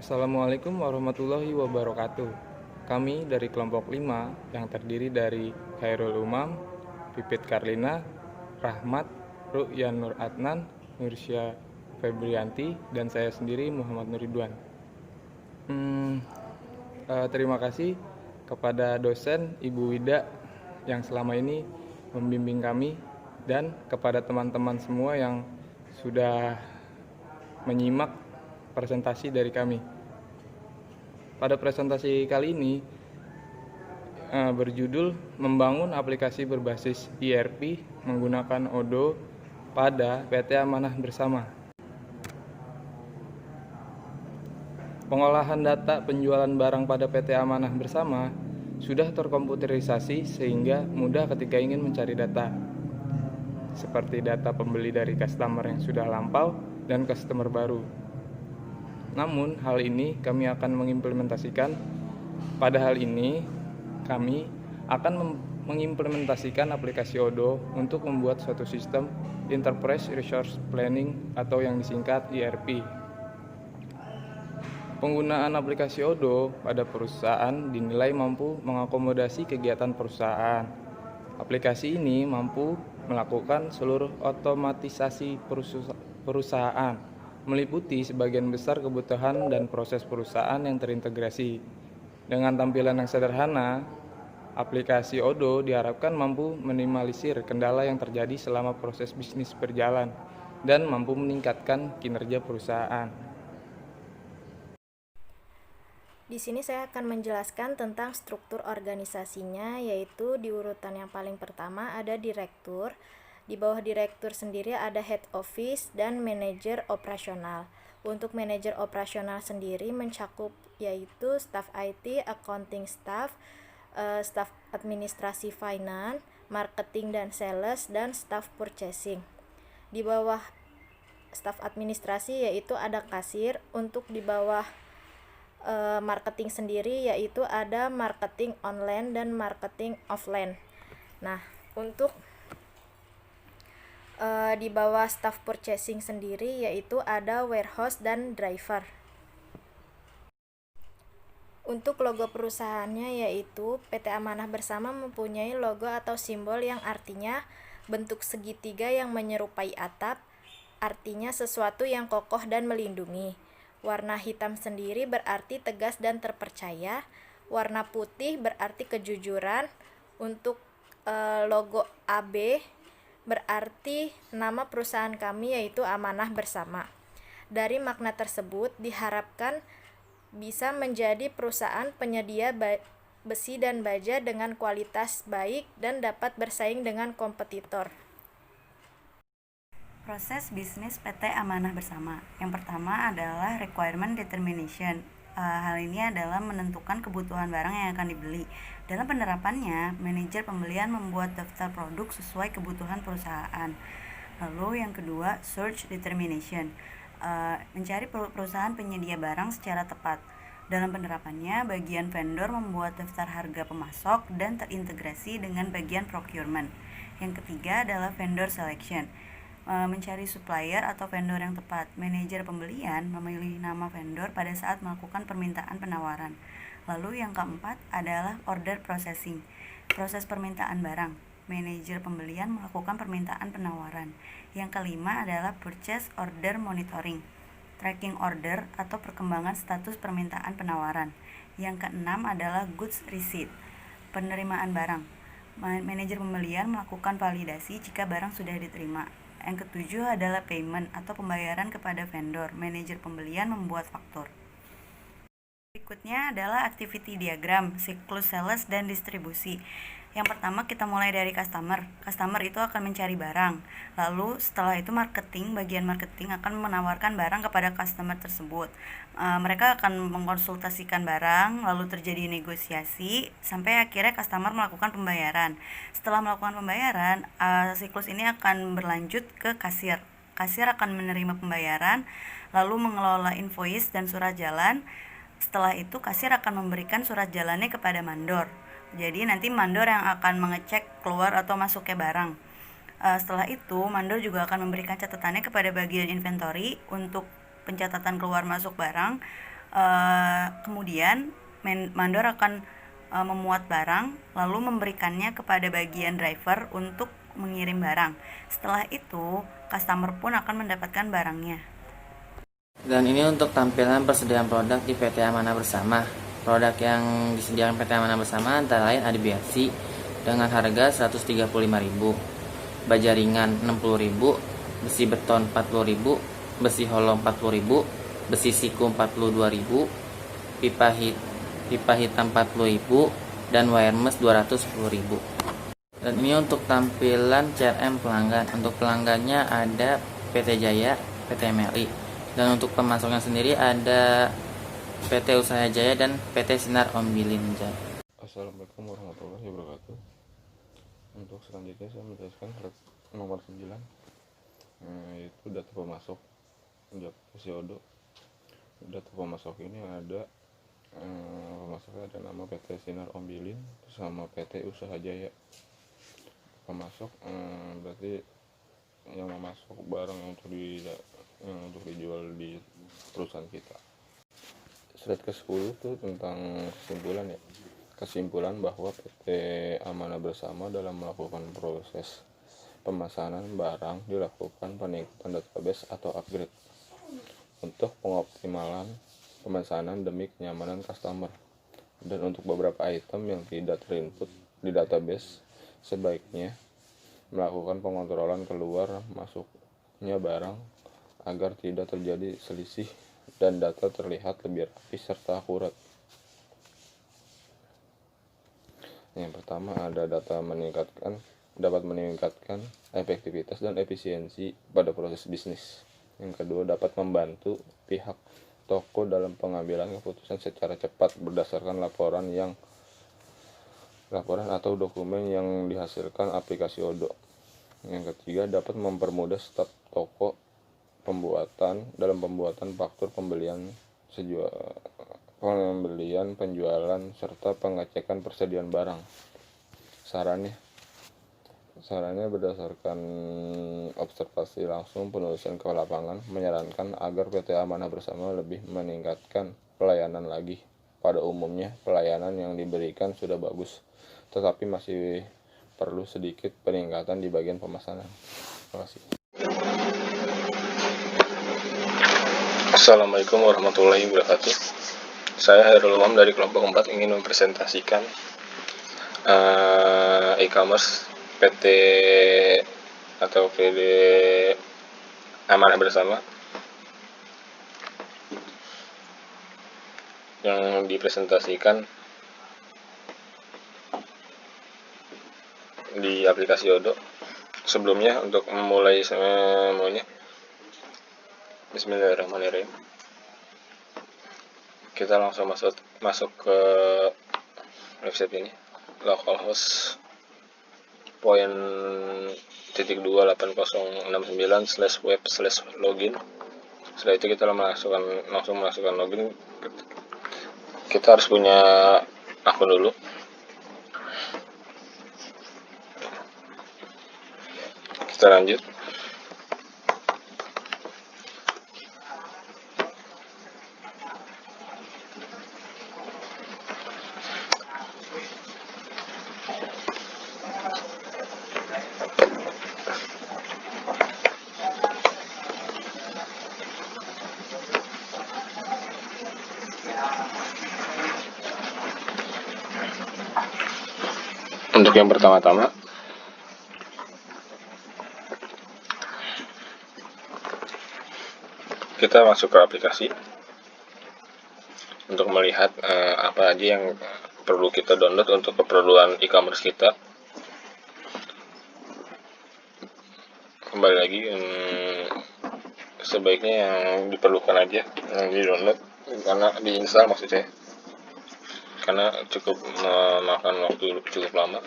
Assalamualaikum warahmatullahi wabarakatuh. Kami dari kelompok 5 yang terdiri dari Khairul Umam, Pipit Karlina, Rahmat, Ru'yan Nur Adnan, Nursya Febrianti, dan saya sendiri Muhammad Nuridwan. Terima kasih kepada dosen Ibu Wida yang selama ini membimbing kami dan kepada teman-teman semua yang sudah menyimak presentasi dari kami. Pada presentasi kali ini berjudul Membangun Aplikasi Berbasis ERP Menggunakan Odoo pada PT Amanah Bersama. Pengolahan data penjualan barang pada PT Amanah Bersama sudah terkomputerisasi sehingga mudah ketika ingin mencari data, seperti data pembeli dari customer yang sudah lampau dan customer baru. Namun, hal ini kami akan mengimplementasikan. Pada hal ini, kami akan mengimplementasikan aplikasi Odoo untuk membuat suatu sistem Enterprise Resource Planning atau yang disingkat ERP. Penggunaan aplikasi Odoo pada perusahaan dinilai mampu mengakomodasi kegiatan perusahaan. Aplikasi ini mampu melakukan seluruh otomatisasi perusahaan, meliputi sebagian besar kebutuhan dan proses perusahaan yang terintegrasi. Dengan tampilan yang sederhana, aplikasi Odoo diharapkan mampu minimalisir kendala yang terjadi selama proses bisnis berjalan dan mampu meningkatkan kinerja perusahaan. Di sini saya akan menjelaskan tentang struktur organisasinya, yaitu di urutan yang paling pertama ada direktur. Di bawah direktur sendiri ada head office dan manajer operasional. Untuk manajer operasional sendiri mencakup yaitu staf IT, accounting staff, staf administrasi finance, marketing dan sales, dan staf purchasing. Di bawah staf administrasi yaitu ada kasir. Untuk di bawah marketing sendiri yaitu ada marketing online dan marketing offline. Nah, untuk di bawah staff purchasing sendiri yaitu ada warehouse dan driver. Untuk logo perusahaannya yaitu PT Amanah Bersama mempunyai logo atau simbol yang artinya bentuk segitiga yang menyerupai atap, artinya sesuatu yang kokoh dan melindungi. Warna hitam sendiri berarti tegas dan terpercaya. Warna putih berarti kejujuran. Untuk logo AB berarti nama perusahaan kami yaitu Amanah Bersama. Dari makna tersebut diharapkan bisa menjadi perusahaan penyedia besi dan baja dengan kualitas baik dan dapat bersaing dengan kompetitor. Proses bisnis PT Amanah Bersama. Yang pertama adalah requirement determination. Hal ini adalah menentukan kebutuhan barang yang akan dibeli. Dalam penerapannya, manajer pembelian membuat daftar produk sesuai kebutuhan perusahaan. Lalu yang kedua, search determination. Mencari perusahaan penyedia barang secara tepat. Dalam penerapannya, bagian vendor membuat daftar harga pemasok dan terintegrasi dengan bagian procurement. Yang ketiga adalah vendor selection. Mencari supplier atau vendor yang tepat. Manajer pembelian memilih nama vendor pada saat melakukan permintaan penawaran. Lalu yang keempat adalah order processing, proses permintaan barang. Manajer pembelian melakukan permintaan penawaran. Yang kelima adalah purchase order monitoring, tracking order atau perkembangan status permintaan penawaran. Yang keenam adalah goods receipt, penerimaan barang. Manajer pembelian melakukan validasi jika barang sudah diterima. Yang ketujuh adalah payment atau pembayaran kepada vendor. Manajer pembelian membuat faktur. Berikutnya adalah activity diagram, siklus sales dan distribusi. Yang pertama kita mulai dari customer. Customer itu akan mencari barang. Lalu setelah itu bagian marketing akan menawarkan barang kepada customer tersebut. Mereka akan mengkonsultasikan barang, lalu terjadi negosiasi, sampai akhirnya customer melakukan pembayaran. Setelah melakukan pembayaran, siklus ini akan berlanjut ke kasir. Kasir akan menerima pembayaran, lalu mengelola invoice dan surat jalan. Setelah itu kasir akan memberikan surat jalannya kepada mandor. Jadi nanti mandor yang akan mengecek keluar atau masuknya barang. Setelah itu mandor juga akan memberikan catatannya kepada bagian inventory untuk pencatatan keluar masuk barang. Kemudian mandor akan memuat barang lalu memberikannya kepada bagian driver untuk mengirim barang. Setelah itu, customer pun akan mendapatkan barangnya. Dan ini untuk tampilan persediaan produk di PT Amanah Bersama. Produk yang disediakan PT Amanah Bersama antara lain ada BRC dengan harga 135.000, baja ringan 60.000, besi beton 40.000, besi hollow 40.000, besi siku 42.000, pipa hitam 40.000, dan wire mesh 210.000. Dan ini untuk tampilan CRM pelanggan. Untuk pelanggannya ada PT Jaya, PT MLI. Dan untuk pemasoknya sendiri ada PT Usaha Jaya dan PT Sinar Ombilin Jaya. Assalamualaikum warahmatullahi wabarakatuh. Untuk selanjutnya saya menjelaskan nomor 9, yaitu data pemasok di aplikasi Odoo. Data pemasok ini ada pemasoknya ada nama PT Sinar Ombilin sama PT Usaha Jaya. Pemasok berarti yang memasok barang yang untuk dijual di perusahaan kita. Slide ke-10 itu tentang kesimpulan ya. Kesimpulan bahwa PT Amanah Bersama dalam melakukan proses pemesanan barang dilakukan peningkatan database atau upgrade untuk pengoptimalan pemesanan demi kenyamanan customer. Dan untuk beberapa item yang tidak terinput di database, sebaiknya melakukan pengontrolan keluar masuknya barang agar tidak terjadi selisih dan data terlihat lebih rapi serta akurat. Yang pertama ada dapat meningkatkan efektivitas dan efisiensi pada proses bisnis. Yang kedua, dapat membantu pihak toko dalam pengambilan keputusan secara cepat berdasarkan laporan atau dokumen yang dihasilkan aplikasi Odoo. Yang ketiga, dapat mempermudah staf toko dalam pembuatan faktur pembelian, penjualan, serta pengecekan persediaan barang. Sarannya berdasarkan observasi langsung penulisan ke lapangan menyarankan agar PT Amanah Bersama lebih meningkatkan pelayanan lagi. Pada umumnya pelayanan yang diberikan sudah bagus, tetapi masih perlu sedikit peningkatan di bagian pemesanan. Terima kasih. Assalamualaikum warahmatullahi wabarakatuh. Saya Hairul Umam dari kelompok 4 ingin mempresentasikan e-commerce PT Amanah Bersama yang dipresentasikan di aplikasi Odoo. Sebelumnya, untuk memulai semuanya, Bismillahirrahmanirrahim. Kita langsung masuk ke website ini, localhost .28069/web/login. Setelah itu kita langsung masukkan login. Kita harus punya akun dulu. Kita lanjut. Untuk yang pertama-tama, kita masuk ke aplikasi untuk melihat apa aja yang perlu kita download untuk keperluan e-commerce kita. Kembali lagi, sebaiknya yang diperlukan aja yang di download, karena diinstal maksud saya, karena cukup memakan waktu cukup lama.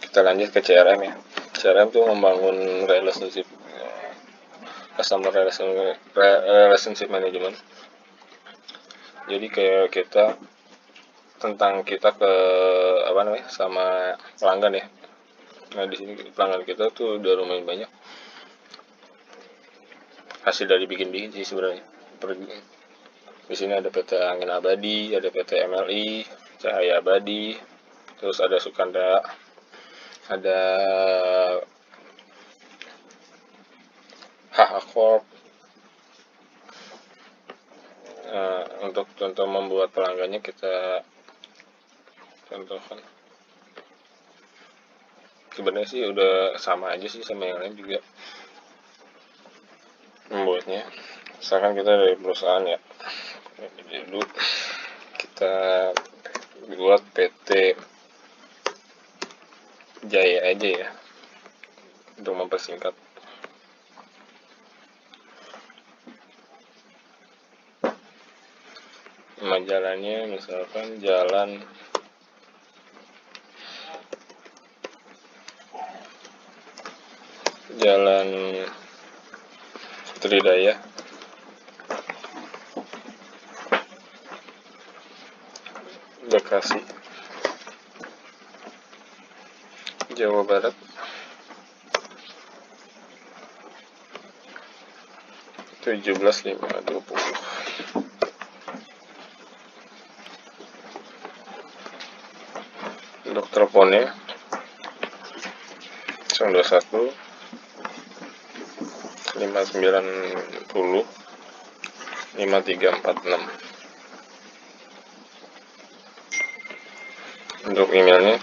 Kita lanjut ke CRM ya. CRM itu membangun customer relationship management. Jadi kayak kita sama pelanggan ya. Nah, di sini pelanggan kita tuh udah lumayan banyak. Hasil dari bikin sih sebenarnya. Di sini ada PT Angin Abadi, ada PT MLI, Cahaya Abadi, terus ada Sukanda, ada HH Corp. Untuk contoh membuat pelanggannya kita contohkan. Sebenarnya sih udah sama aja sih sama yang lain juga membuatnya. Misalkan kita dari perusahaan ya, dulu kita buat PT Jaya aja ya untuk mempersingkat. Nama jalannya misalkan jalan Tridaya, Bekasi, Jawa Barat, 17520. Untuk teleponnya 021 590 5346. Untuk emailnya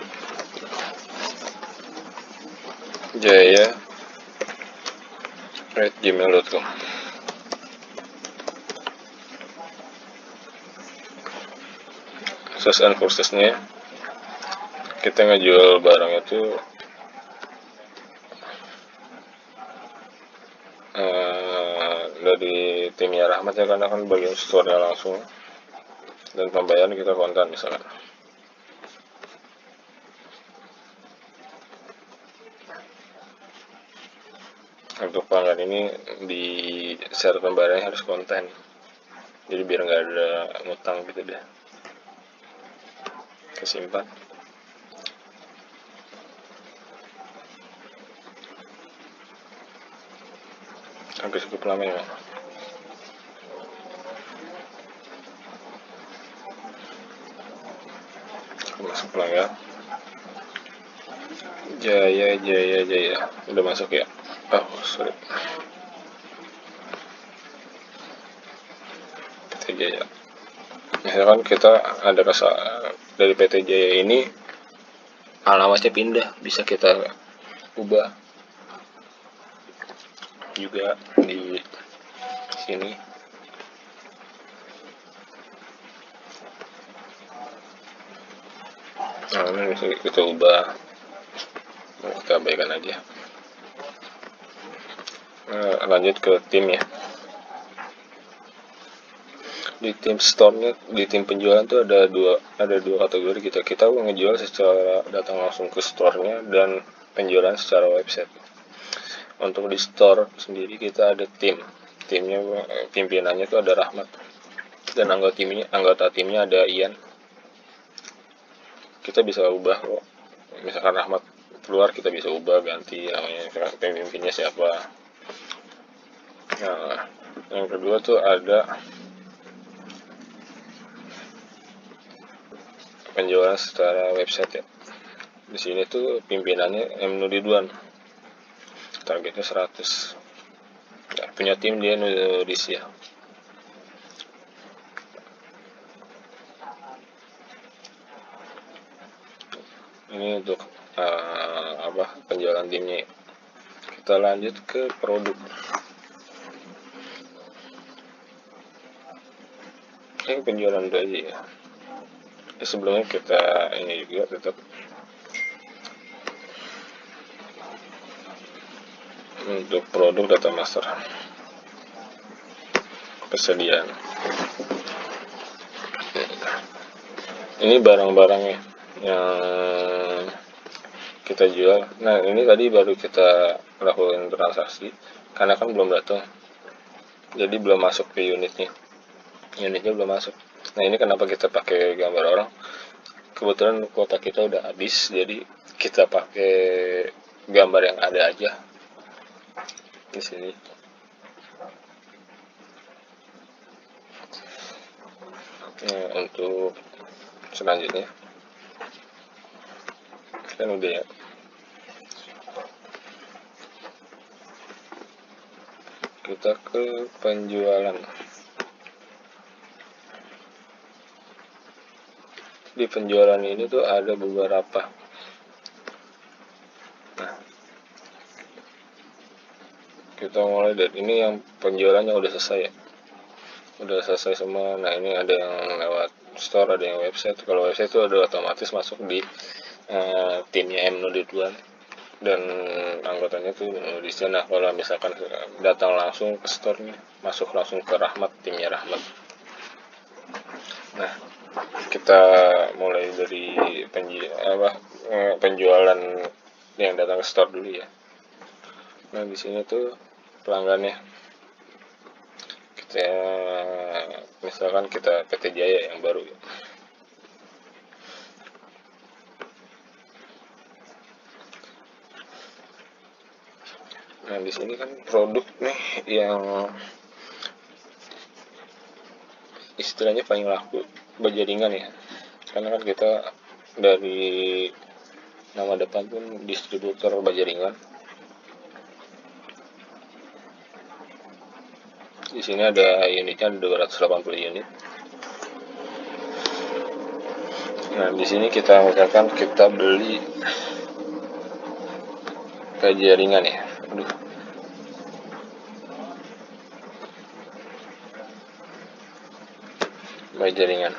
jaya@gmail.com. Akses and kursesnya kita ngejual barang itu dari timnya Rahmat ya, karena kan bagian store-nya langsung, dan pembayaran kita kontan misalkan. Untuk pelanggan ini di share pembayarannya harus kontan, jadi biar nggak ada ngutang gitu deh, kesimpan. Agak cukup lama ya. Masuk pelanggan Jaya udah masuk ya. Oh sorry, PT Jaya. Misalkan kita ada dari PT Jaya ini alamatnya pindah, bisa kita ubah juga di sini. Nah, ini bisa kita ubah, kita abaikan aja. Lanjut ke tim ya. Di tim store-nya, di tim penjualan tuh ada dua kategori. Kita ngejual secara datang langsung ke store-nya dan penjualan secara website. Untuk di store sendiri kita ada timnya, pimpinannya tuh ada Rahmat, dan anggota timnya ada Ian. Kita bisa ubah kok, misalkan Rahmat keluar kita bisa ubah ganti namanya, pemimpinnya siapa. Nah, yang kedua tuh ada penjualan secara website ya. Di sini tuh pimpinannya M. Ridwan, targetnya 100. Ya, punya tim dia Indonesia. Ini untuk penjualan timnya. Kita lanjut ke produk. Ini penjualan dulu aja ya. Sebelumnya kita ini juga tetap untuk produk data master persediaan. Ini barang-barangnya yang kita jual. Nah ini tadi baru kita lakukan transaksi karena kan belum datang, jadi belum masuk ke unitnya belum masuk. Nah ini kenapa kita pakai gambar orang, kebetulan kuota kita udah habis, jadi kita pakai gambar yang ada aja di sini. Nah, untuk selanjutnya kan udah ya, kita ke penjualan. Di penjualan ini tuh ada beberapa. Nah, kita mulai dari ini yang penjualannya udah selesai ya, udah selesai semua. Nah, ini ada yang lewat store, ada yang website. Kalau website itu ada otomatis masuk di timnya M Nudutuan dan anggotanya tuh di sana. Kalau misalkan datang langsung ke store nih, masuk langsung ke Rahmat, timnya Rahmat. Nah, kita mulai dari penjualan yang datang ke store dulu ya. Nah, di sini tuh pelanggannya, kita misalkan kita PT Jaya yang baru ya. Nah, di sini kan produk nih yang istilahnya paling laku baja ringan ya, karena kan kita dari nama depan pun distributor baja ringan. Di sini ada unitnya 280 unit. Nah, di sini kita misalkan kita beli baja ringan ya. Baja ringan.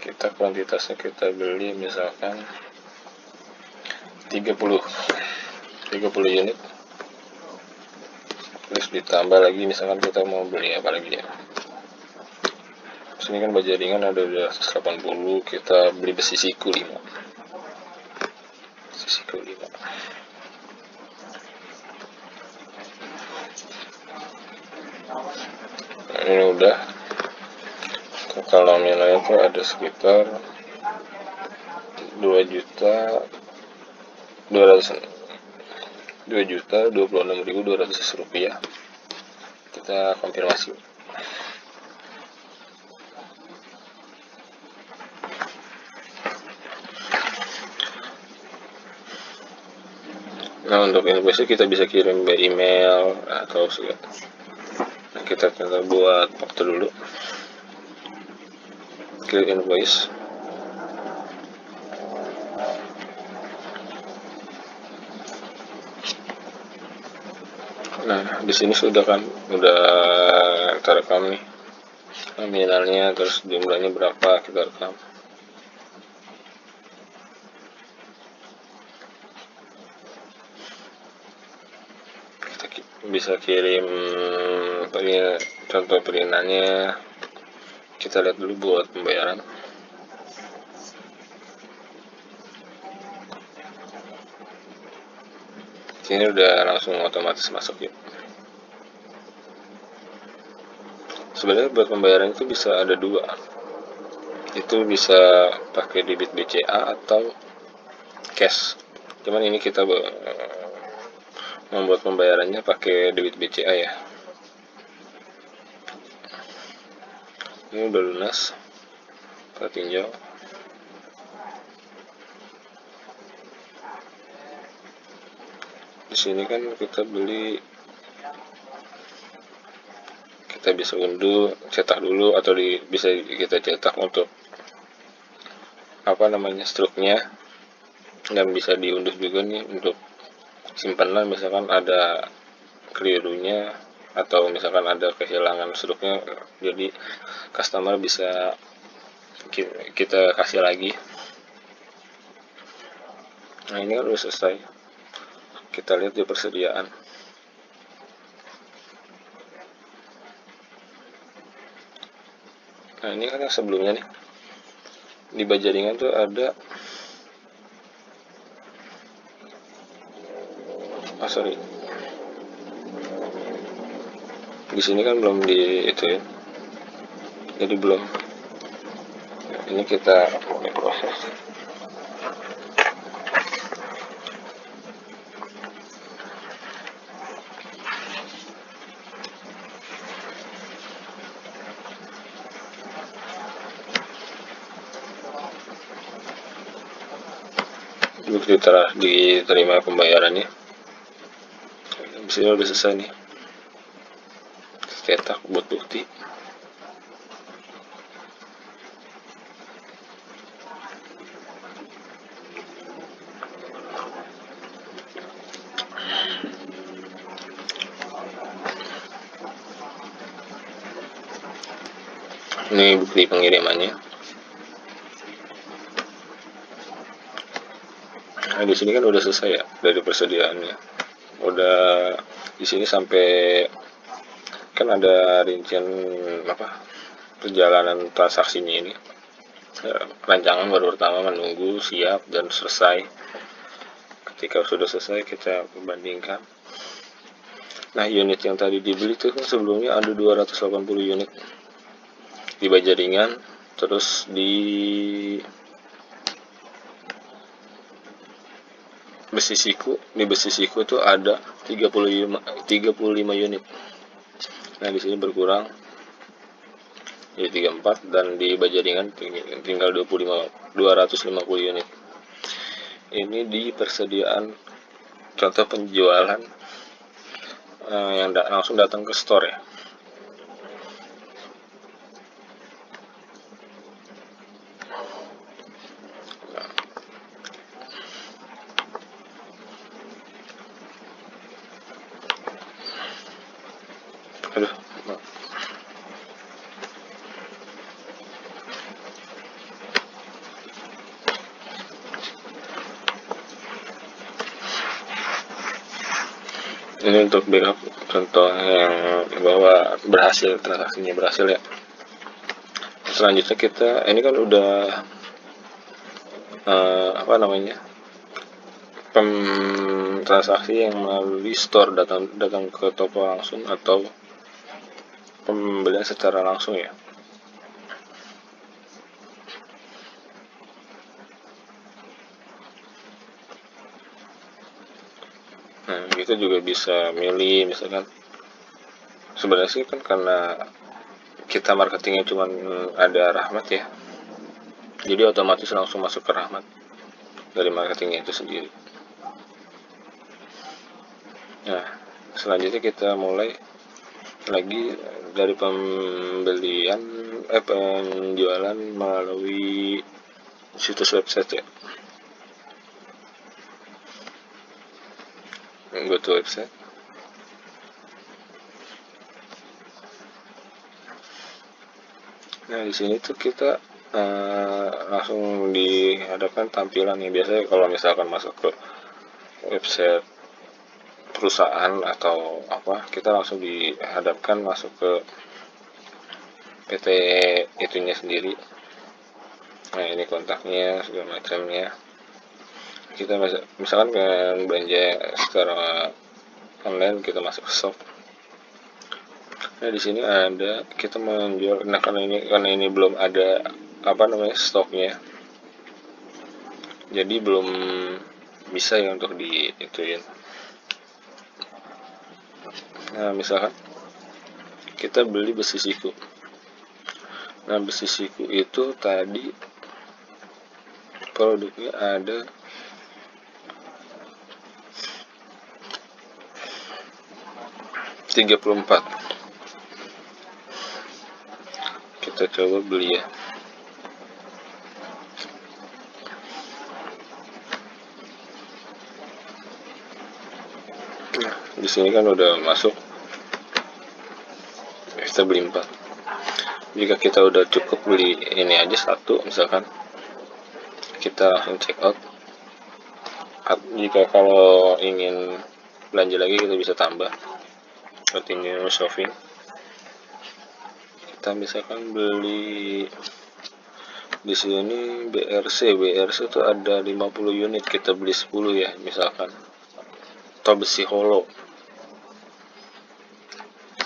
Kita kuantitasnya kita beli misalkan 30 unit. Terus ditambah lagi misalkan kita mau beli apa lagi ya. Sini kan baja ringan ada 180, kita beli besi siku 5. Besi siku 5. Nah, ini udah. Total nominalnya itu ada sekitar 2.26.200 rupiah. Kita konfirmasi. Nah, untuk invoice kita bisa kirim by email atau segala. Nah, kita buat waktu dulu. Klik invoice. Nah, di sini sudah terekam nih nominalnya, terus jumlahnya berapa kita rekam. Kita bisa kirim contoh perizinannya. Kita lihat dulu buat pembayaran. Ini udah langsung otomatis masuk ya. Sebenarnya buat pembayaran itu bisa ada dua. Itu bisa pakai debit BCA atau cash. Cuman ini kita membuat pembayarannya pakai debit BCA ya. Ini udah lunas. Kita tinjau. Di sini kan kita beli, kita bisa unduh, cetak dulu, atau bisa kita cetak untuk struknya, dan bisa diunduh juga nih untuk simpanan. Misalkan ada kelirunya atau misalkan ada kehilangan struknya, jadi customer bisa kita kasih lagi. Nah, ini kan udah selesai. Kita lihat di persediaan. Nah, ini kan yang sebelumnya nih, di baja ringan tuh ada di sini kan belum di itu ya, jadi belum. Nah, ini kita mulai proses. bukti diterima pembayarannya. Di sini udah selesai nih, cetak buat bukti. Ini bukti pengirimannya. Nah, di sini kan udah selesai ya dari persediaannya. Udah di sini sampai kan ada rincian perjalanan transaksinya ini. Rancangan baru pertama menunggu, siap, dan selesai. Ketika sudah selesai kita bandingkan. Nah, unit yang tadi dibeli itu kan sebelumnya ada 280 unit di Bajaringan, terus di Besi Siku itu ada 35 unit. Nah, di sini berkurang jadi 34, dan di Bajaringan tinggal 250 unit. Ini di persediaan contoh penjualan yang langsung datang ke store ya. Aduh, ini untuk backup contoh yang bahwa transaksinya berhasil ya. Selanjutnya kita ini kan udah transaksi yang melalui store, datang ke toko langsung atau pembelian secara langsung ya. Nah, kita juga bisa milih, misalkan sebenarnya sih kan karena kita marketingnya cuma ada Rahmat ya, jadi otomatis langsung masuk ke Rahmat dari marketingnya itu sendiri. Nah, selanjutnya kita mulai lagi dari penjualan melalui situs website ya. Go to website. Nah, di sini tuh kita langsung dihadapkan tampilan nih. Biasanya kalau misalkan masuk ke website perusahaan atau kita langsung dihadapkan masuk ke PT itunya sendiri. Nah, ini kontaknya segala macamnya. Kita misalkan belanja secara online, kita masuk ke shop. Nah, di sini ada kita menjual. Nah, karena ini belum ada stoknya, jadi belum bisa ya untuk diituin. Nah, misalkan kita beli Besi Siku. Nah, Besi Siku itu tadi produknya ada 34. Kita coba beli ya. Nah, di sini kan udah masuk. Kita beli 4. Jika kita udah cukup beli ini aja satu, misalkan kita langsung check out. Jika kalau ingin belanja lagi, kita bisa tambah continue shopping. Kita misalkan beli di sini BRC itu ada 50 unit, kita beli 10 ya misalkan. Atau besi holo,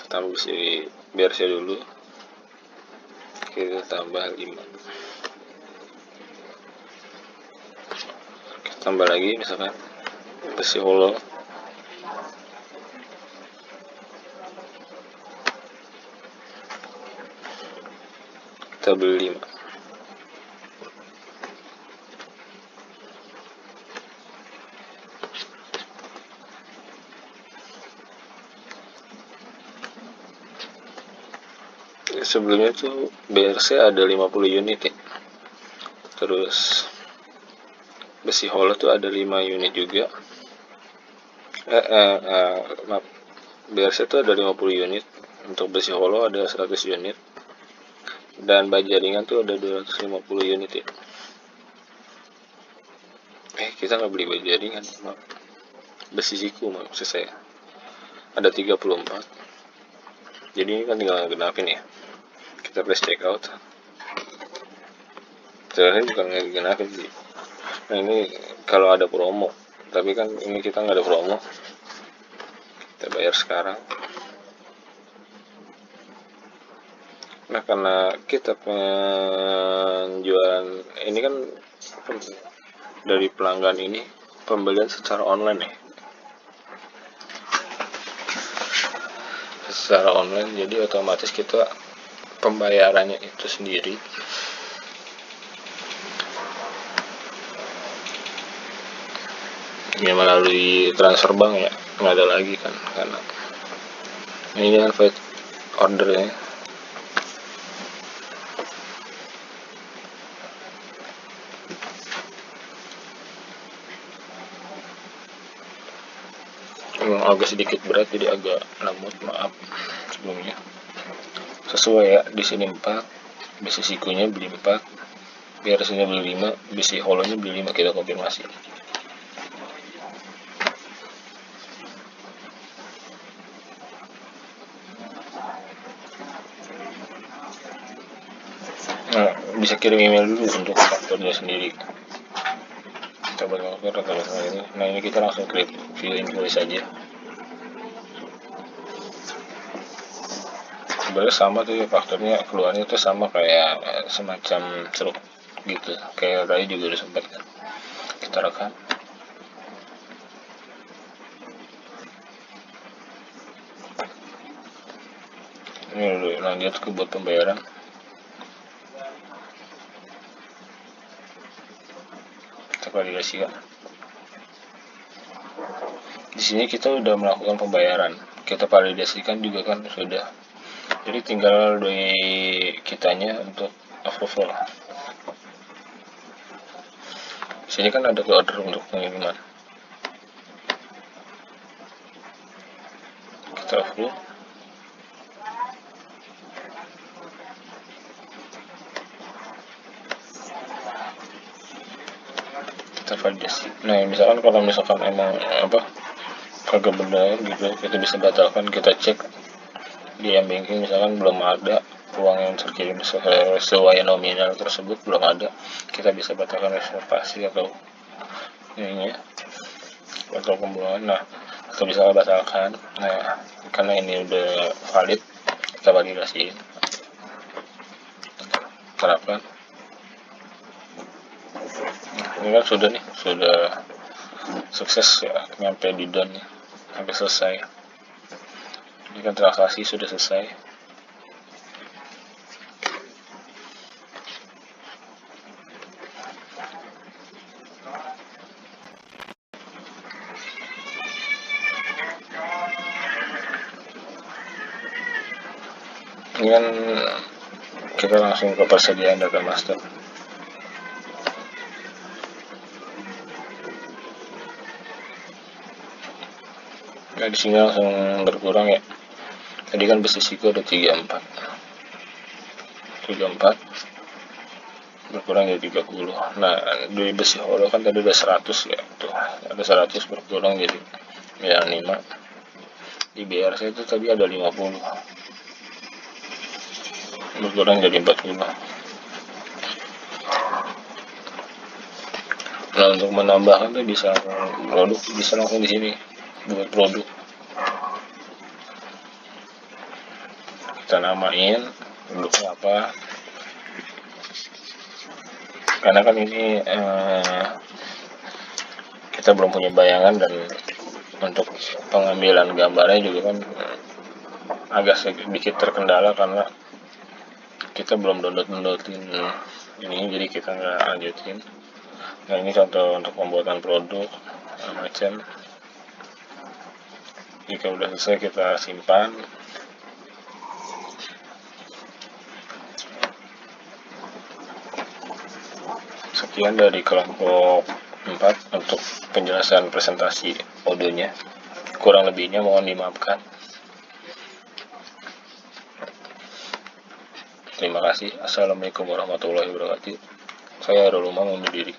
kita besi BRC dulu, kita tambah 5. Kita tambah lagi misalkan besi holo, kita beli 5. sebelumnya tuh BRC ada 50 unit ya, terus besi hollow tuh ada 5 unit juga. Maaf, BRC tuh ada 50 unit, untuk besi hollow ada 100 unit, dan baja ringan tuh ada 250 unit ya. Kita nggak beli baja ringan, maaf. Besi siku maksud saya ada 34. Jadi ini kan tinggal genapin ya, kita press check out. Sebenarnya bukan genapin sih. Nah ini kalau ada promo, tapi kan ini kita nggak ada promo, kita bayar sekarang. Nah karena kita penjualan ini kan dari pelanggan ini pembelian secara online ya, secara online, jadi otomatis kita pembayarannya itu sendiri ya melalui transfer bank ya, nggak ada lagi kan, karena ini kan fight ordernya. Memang agak sedikit berat, jadi agak lamut, maaf sebelumnya. Sesuai ya, di sini 4, besi sikunya beli 4, BRC-nya beli 5, besi hollow-nya beli 5, kita konfirmasi. Nah, bisa kirim email dulu untuk fakturnya sendiri. Kita buat faktur atau ini. Nah ini kita langsung klik view invoice aja. Sebenarnya sama tuh fakturnya, keluarnya tuh sama kayak semacam ceruk gitu, kayak tadi juga udah sempat kan kita rekam. Ini udah lanjut ke buat pembayaran. Kita validasikan. Di sini kita udah melakukan pembayaran, kita validasikan juga kan sudah. Jadi tinggal dari kitanya untuk approval. Di sini kan ada order untuk pengiriman. Kita approve. Kita validasi. Nah, misalkan kalau misalkan emang kagak benar gitu, kita bisa batalkan. Kita cek di banking, misalkan belum ada uang yang terkirim sesuai nominal tersebut, belum ada, kita bisa batalkan reservasi atau ininya atau pembuangan. Nah, kita bisa batalkan. Nah, karena ini udah valid, kita validasiin, terapkan. Ini kan sudah sukses ya, nyampe di done ya, sampai selesai. Ini kan transaksi sudah selesai. Ini kan kita langsung ke persediaan data master. Nah, di sini langsung berkurang ya. Tadi kan besi siku ada 34 berkurang jadi 30. Nah, dari besi hollow kan tadi ada 100 ya, tuh ada 100 berkurang jadi 5. Di BRC itu tadi ada 50 berkurang jadi 40. Nah, untuk menambahkan tuh bisa produk, bisa langsung di sini buat produk, kita namain produknya apa, karena kan ini kita belum punya bayangan, dan untuk pengambilan gambarnya juga kan agak sedikit terkendala karena kita belum downloadin ini, jadi kita nggak lanjutin. Nah, ini contoh untuk pembuatan produk macam. Jika udah selesai kita simpan. Sekian dari kelompok 4 untuk penjelasan presentasi audionya. Kurang lebihnya mohon dimaafkan. Terima kasih. Assalamualaikum warahmatullahi wabarakatuh. Saya Arul Umam undur diri.